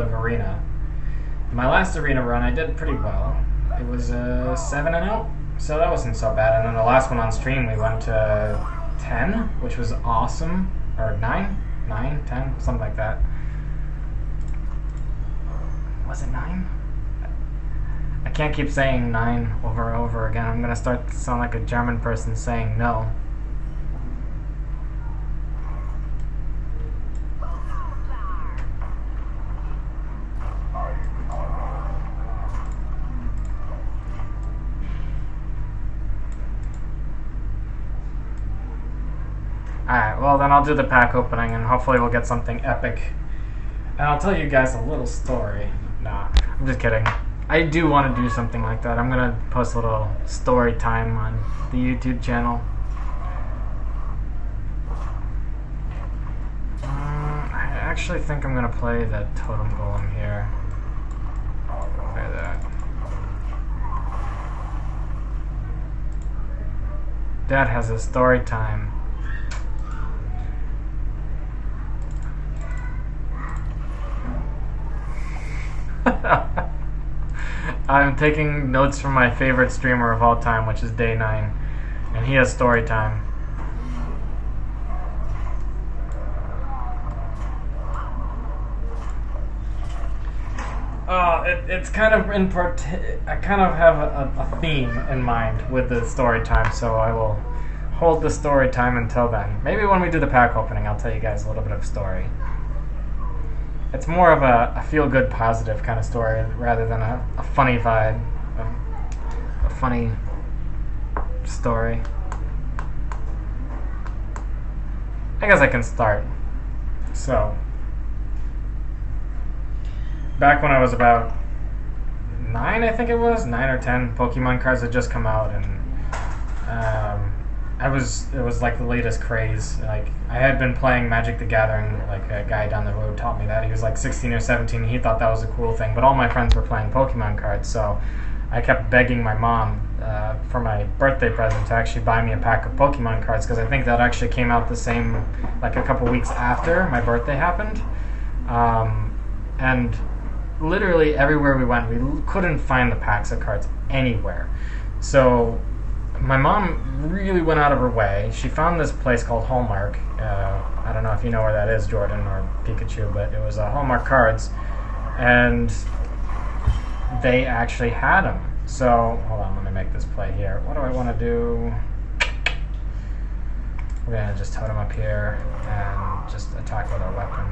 competitive arena. My last arena run, I did pretty well. It was 7-0, so that wasn't so bad. And then the last one on stream, we went to 10, which was awesome. Or 9, 10, something like that. Was it 9? I can't keep saying 9 over and over again. I'm gonna start to sound like a German person saying no. Alright, well then I'll do the pack opening and hopefully we'll get something epic. And I'll tell you guys a little story. Nah, I'm just kidding. I do want to do something like that. I'm going to post a little story time on the YouTube channel. I actually think I'm going to play the Totem Golem here. Play that. Dad has a story time. I'm taking notes from my favorite streamer of all time, which is Day9, and he has story time. It's kind of I kind of have a theme in mind with the story time, so I will hold the story time until then. Maybe when we do the pack opening, I'll tell you guys a little bit of story. It's more of a feel-good, positive kind of story rather than a funny vibe, a funny story. I guess I can start. So, back when I was about 9, I think it was, 9 or 10, Pokemon cards had just come out, and it was like the latest craze. Like, I had been playing Magic the Gathering, like a guy down the road taught me that. He was like 16 or 17, he thought that was a cool thing, but all my friends were playing Pokemon cards, so I kept begging my mom for my birthday present to actually buy me a pack of Pokemon cards, because I think that actually came out the same, like a couple weeks after my birthday happened. And literally everywhere we went, we couldn't find the packs of cards anywhere. So my mom really went out of her way. She found this place called Hallmark. I don't know if you know where that is, Jordan or Pikachu, but it was Hallmark Cards, and they actually had them. So, hold on, let me make this play here. What do I want to do? We're going to just totem up here and just attack with our weapon.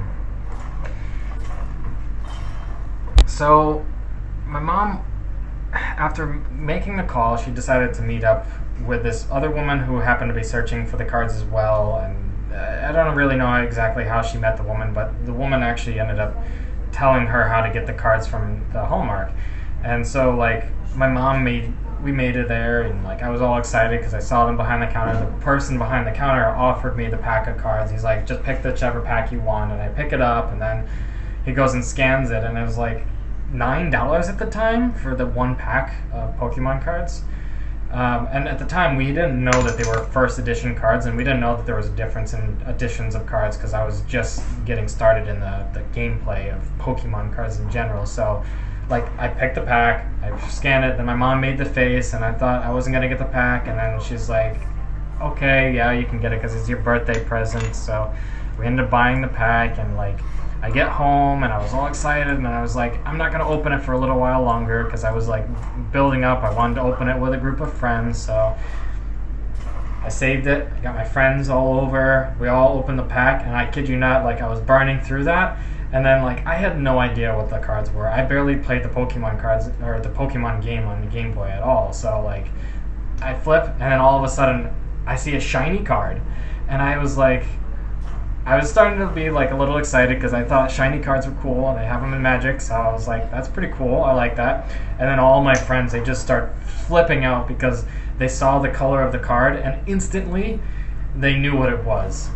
So, my mom, after making the call, she decided to meet up with this other woman who happened to be searching for the cards as well. And I don't really know exactly how she met the woman, but the woman actually ended up telling her how to get the cards from the Hallmark. And so, like, my mom we made it there, and like I was all excited because I saw them behind the counter. The person behind the counter offered me the pack of cards. He's like, just pick whichever pack you want, and I pick it up, and then he goes and scans it, and it was like $9 at the time for the one pack of Pokemon cards. And at the time, we didn't know that they were first edition cards, and we didn't know that there was a difference in editions of cards because I was just getting started in the gameplay of Pokemon cards in general. So, like, I picked the pack, I scanned it, then my mom made the face, and I thought I wasn't going to get the pack, and then she's like, okay, yeah, you can get it because it's your birthday present. So we ended up buying the pack, and like, I get home and I was all excited, and I was like, I'm not going to open it for a little while longer because I was like building up. I wanted to open it with a group of friends, so I saved it. I got my friends all over. We all opened the pack, and I kid you not, like, I was burning through that, and then like I had no idea what the cards were. I barely played the Pokemon cards or the Pokemon game on the Game Boy at all. So like, I flip, and then all of a sudden I see a shiny card, and I was like, I was starting to be like a little excited because I thought shiny cards were cool, and they have them in Magic, so I was like, that's pretty cool, I like that. And then all my friends, they just start flipping out because they saw the color of the card, and instantly they knew what it was.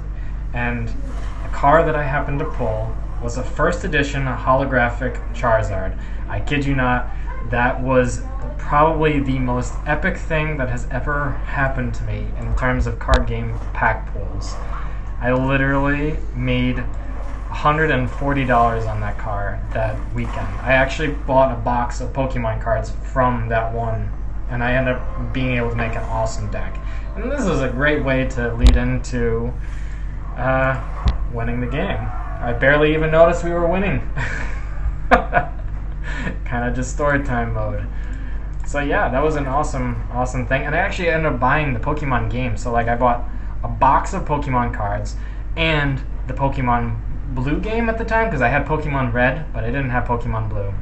And the card that I happened to pull was a first edition holographic Charizard. I kid you not, that was probably the most epic thing that has ever happened to me in terms of card game pack pulls. I literally made $140 on that car that weekend. I actually bought a box of Pokemon cards from that one, and I ended up being able to make an awesome deck. And this is a great way to lead into winning the game. I barely even noticed we were winning. Kind of just story time mode. So yeah, that was an awesome thing. And I actually ended up buying the Pokemon game. So like I bought a box of Pokemon cards and the Pokemon Blue game at the time, because I had Pokemon Red, but I didn't have Pokemon Blue.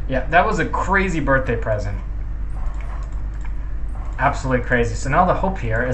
Yeah, that was a crazy birthday present. Absolutely crazy. So now the hope here is that